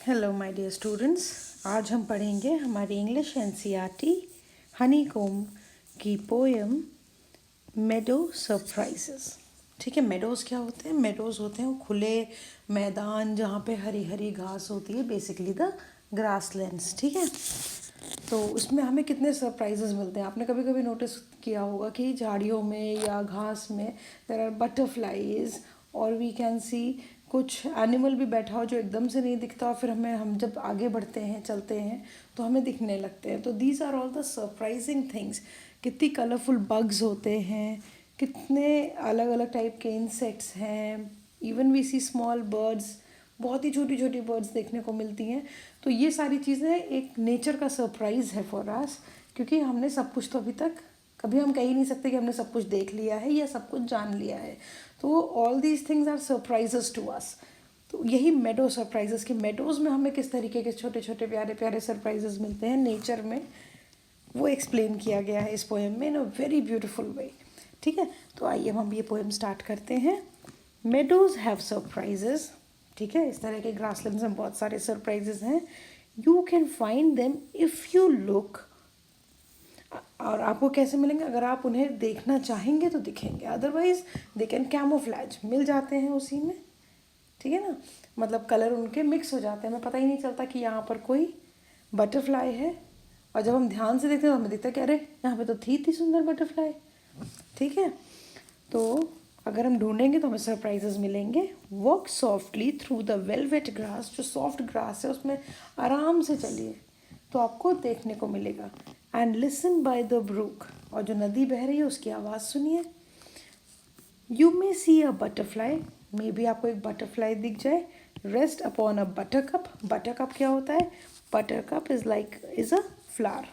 Hello my dear students. आज हम पढ़ेंगे हमारी इंग्लिश एनसीईआरटी हनीकॉम्ब की पोएम मेडो सरप्राइजेस। ठीक है, मेडोज़ क्या होते हैं? मेडोज़ होते हैं वो खुले मैदान जहाँ पे हरी हरी घास होती है, बेसिकली द ग्रासलैंड्स। ठीक है, तो उसमें हमें कितने सरप्राइजेस मिलते हैं। आपने कभी कभी नोटिस किया होगा कि झाड़ियों में या घास में देयर आर बटरफ्लाईज, और वी कैन सी कुछ एनिमल भी बैठा हो जो एकदम से नहीं दिखता, और फिर हम जब आगे बढ़ते हैं, चलते हैं, तो हमें दिखने लगते हैं। तो these are all the surprising things. कितनी कलरफुल बग्स होते हैं, कितने अलग अलग टाइप के इंसेक्ट्स हैं, even we see small birds, बहुत ही छोटी छोटी बर्ड्स देखने को मिलती हैं। तो ये सारी चीज़ें एक नेचर का सरप्राइज़ है फॉर अस, क्योंकि हमने सब कुछ तो अभी तक कभी हम कह ही नहीं सकते कि हमने सब कुछ देख लिया है या सब कुछ जान लिया है। तो all these things are surprises to us. तो यही मेडो सरप्राइजेस के मेडोज़ में हमें किस तरीके के छोटे छोटे प्यारे प्यारे सरप्राइजेस मिलते हैं नेचर में, वो एक्सप्लेन किया गया है इस पोएम में इन अ वेरी ब्यूटिफुल वे। ठीक है, तो आइए हम ये पोएम स्टार्ट करते हैं। Meadows have surprises. ठीक है, इस तरह के ग्रासलैंड्स में बहुत सारे सरप्राइजेस हैं। You can find them if you look. और आपको कैसे मिलेंगे? अगर आप उन्हें देखना चाहेंगे तो दिखेंगे, अदरवाइज दे कैन कैमोफ्लैज, मिल जाते हैं उसी में। ठीक है ना, मतलब कलर उनके मिक्स हो जाते हैं, हमें पता ही नहीं चलता कि यहाँ पर कोई बटरफ्लाई है, और जब हम ध्यान से देखते हैं तो हमें दिखता है कि अरे यहाँ पे तो थी सुंदर बटरफ्लाई। ठीक है, तो अगर हम ढूंढेंगे तो हमें सरप्राइजेस मिलेंगे। Walk softly through the velvet grass, जो सॉफ्ट ग्रास है उसमें आराम से चलिए तो आपको देखने को मिलेगा। And listen by the brook, और जो नदी बह रही है उसकी आवाज़ सुनिए। You may see a butterfly, maybe आपको एक बटरफ्लाई दिख जाए। Rest upon a buttercup, buttercup क्या होता है? Buttercup is a flower.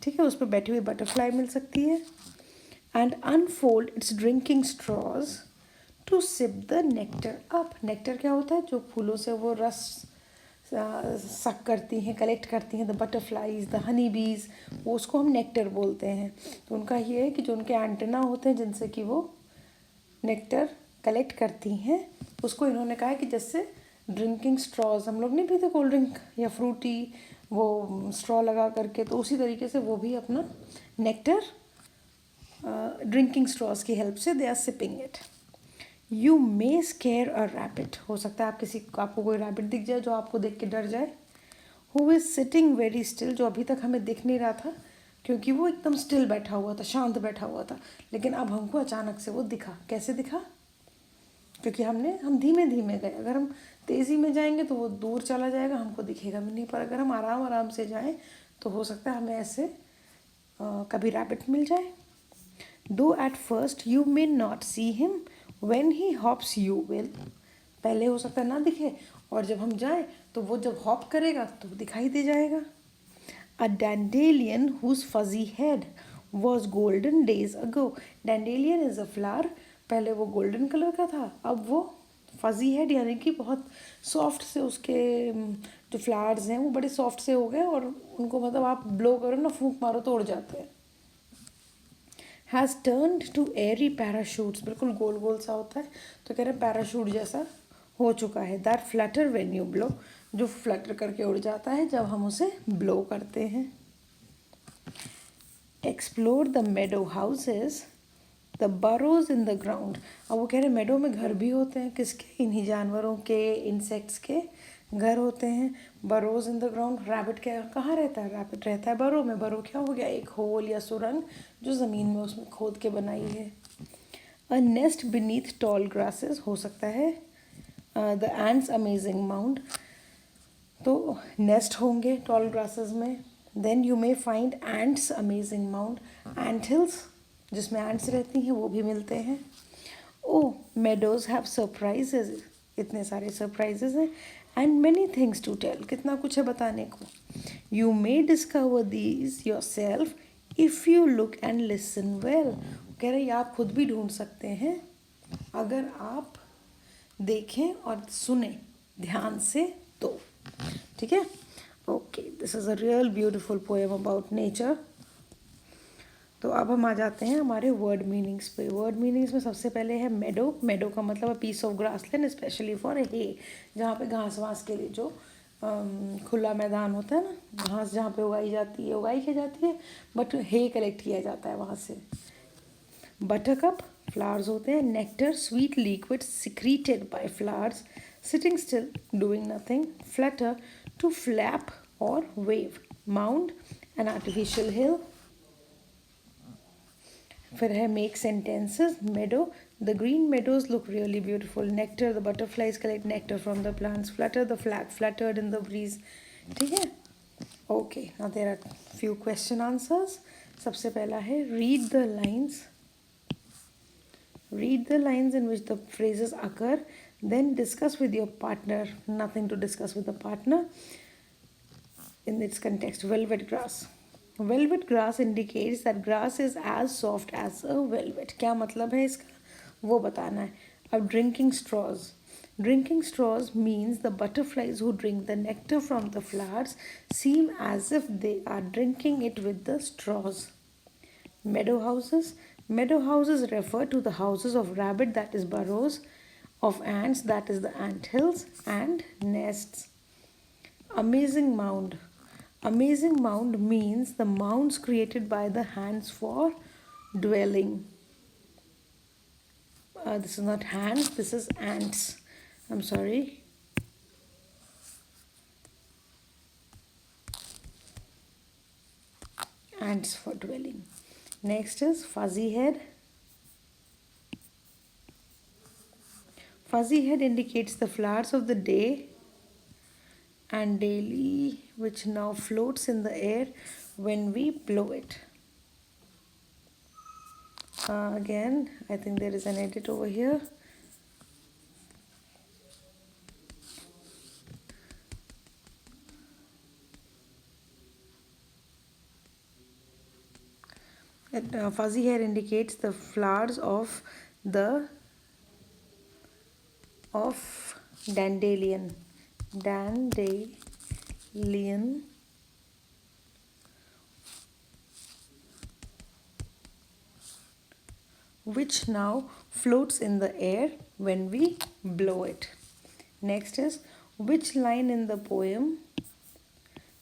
ठीक है, उस पर बैठी हुई बटरफ्लाई मिल सकती है। And unfold its drinking straws to sip the nectar up. Nectar क्या होता है? जो फूलों से वो रस सक करती हैं, कलेक्ट करती हैं, द बटरफ्लाईज, द हनी बीज, वो उसको हम नेक्टर बोलते हैं। तो उनका ये है कि जो उनके एंटेना होते हैं जिनसे कि वो नेक्टर कलेक्ट करती हैं, उसको इन्होंने कहा है कि जैसे ड्रिंकिंग स्ट्रॉज, हम लोग नहीं पीते कोल्ड ड्रिंक या फ्रूटी वो स्ट्रॉ लगा करके, तो उसी तरीके से वो भी अपना नेक्टर ड्रिंकिंग स्ट्रॉज की हेल्प से they are sipping it. You may scare a rabbit, हो सकता है आपको कोई रैबिट दिख जाए जो आपको देख के डर जाए। Who is sitting very still, जो अभी तक हमें दिख नहीं रहा था क्योंकि वो एकदम स्टिल बैठा हुआ था, शांत बैठा हुआ था, लेकिन अब हमको अचानक से वो दिखा। कैसे दिखा? क्योंकि हम धीमे धीमे गए। अगर हम तेज़ी में जाएंगे तो वो दूर चला जाएगा, हमको दिखेगा भी नहीं, पर अगर हम आराम आराम से जाएं तो हो सकता है हमें ऐसे कभी रैबिट मिल जाए। दो at first you may not see him when he hops you will, पहले हो सकता है ना दिखे, और जब हम जाएं तो वो जब हॉप करेगा तो दिखाई दे जाएगा। A dandelion whose fuzzy head was golden days ago, dandelion is a flower, पहले वो गोल्डन कलर का था, अब वो फजी हेड यानी कि बहुत सॉफ्ट से उसके जो फ्लावर्स हैं वो बड़े सॉफ्ट से हो गए, और उनको मतलब आप ब्लो करो ना, फूंक मारो तो उड़ जाते हैं। Has turned to airy parachutes, बिल्कुल गोल गोल सा होता है, तो कह रहे हैं पैराशूट जैसा हो चुका है। That Flutter when you blow, जो फ्लटर करके उड़ जाता है जब हम उसे ब्लो करते हैं। Explore the meadow houses the burrows in the ground, अब वो कह रहे हैं मेडो में घर भी होते हैं, किसके? इन्हीं जानवरों के, इंसेक्ट्स के घर होते हैं। बरोज इन द ग्राउंड, रैबिट क्या कहाँ रहता है? रैबिट रहता है बरो में। बरो क्या हो गया? एक होल या सुरंग जो ज़मीन में उसमें खोद के बनाई है। A nest beneath tall grasses, हो सकता है द एंड्स अमेजिंग माउंड, तो नेस्ट होंगे टॉल ग्रासेस में। Then you may find ants amazing mound, ant hills जिसमें एंड्स रहती हैं वो भी मिलते हैं। ओ मेडोज हैव सरप्राइजेज, इतने सारे सरप्राइजेज हैं। And many things to tell, कितना कुछ है बताने को। You may discover these yourself if you look and listen well, कह रहे हैं आप खुद भी ढूंढ सकते हैं अगर आप देखें और सुने ध्यान से तो। ठीक है, okay, this is a real beautiful poem about nature. तो अब हम आ जाते हैं हमारे वर्ड मीनिंग्स पे। वर्ड मीनिंग्स में सबसे पहले है मेडो। मेडो का मतलब है piece of grassland, specially for hay, जहाँ पे घास वास के लिए जो खुला मैदान होता है ना, घास जहाँ पे उगाई की जाती है, बट हे कलेक्ट किया जाता है वहाँ से। बटरकप, फ्लावर्स होते हैं। Nectar, sweet liquid secreted by flowers sitting still doing nothing. Flutter, to flap और wave. Mound, an artificial hill. फिर है make sentences. Meadow, the green meadows look really beautiful. Nectar, the butterflies collect nectar from the plants. Flutter, the flag fluttered in the breeze. ठीक है? Okay, now there are few question answers. सबसे पहला है read the lines. Read the lines in which the phrases occur. Then discuss with your partner. Nothing to discuss with the partner in its context. Velvet grass. Velvet grass indicates that grass is as soft as a velvet. क्या मतलब है इसका वो बताना है. अब drinking straws. Drinking straws means the butterflies who drink the nectar from the flowers seem as if they are drinking it with the straws. Meadow houses. Meadow houses refer to the houses of rabbit, that is burrows, of ants, that is the ant hills, and nests. Amazing mound. Amazing mound means the mounds created by the hands for dwelling. This is not hands, this is ants. I'm sorry. Ants for dwelling. Next is fuzzy head. Fuzzy head indicates the flowers of the day and daily, which now floats in the air when we blow it. Again, I think there is an edit over here. Fuzzy hair indicates the flowers of dandelion. Dandelion. Which now floats in the air when we blow it. Next is, which line in the poem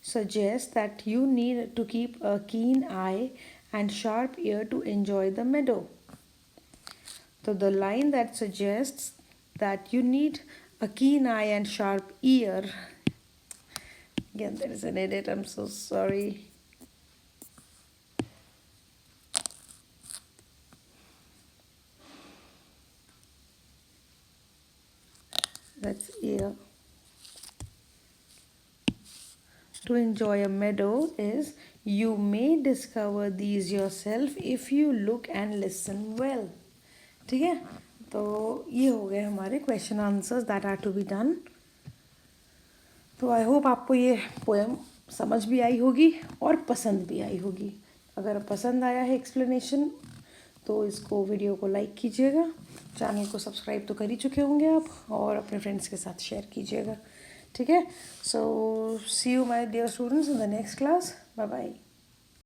suggests that you need to keep a keen eye and sharp ear to enjoy the meadow? So the line that suggests that you need a keen eye and sharp ear, again there is an edit, I'm so sorry. That's ear. To enjoy a meadow is, you may discover these yourself if you look and listen well. ठीक है, तो ये हो गए हमारे question answers that are to be done. तो I hope आपको ये पोएम समझ भी आई होगी और पसंद भी आई होगी. अगर पसंद आया है एक्सप्लेनेशन तो इसको वीडियो को लाइक कीजिएगा. चैनल को सब्सक्राइब तो कर ही चुके होंगे आप, और अपने फ्रेंड्स के साथ शेयर कीजिएगा. ठीक है, so see you my dear students in the next class. Bye bye.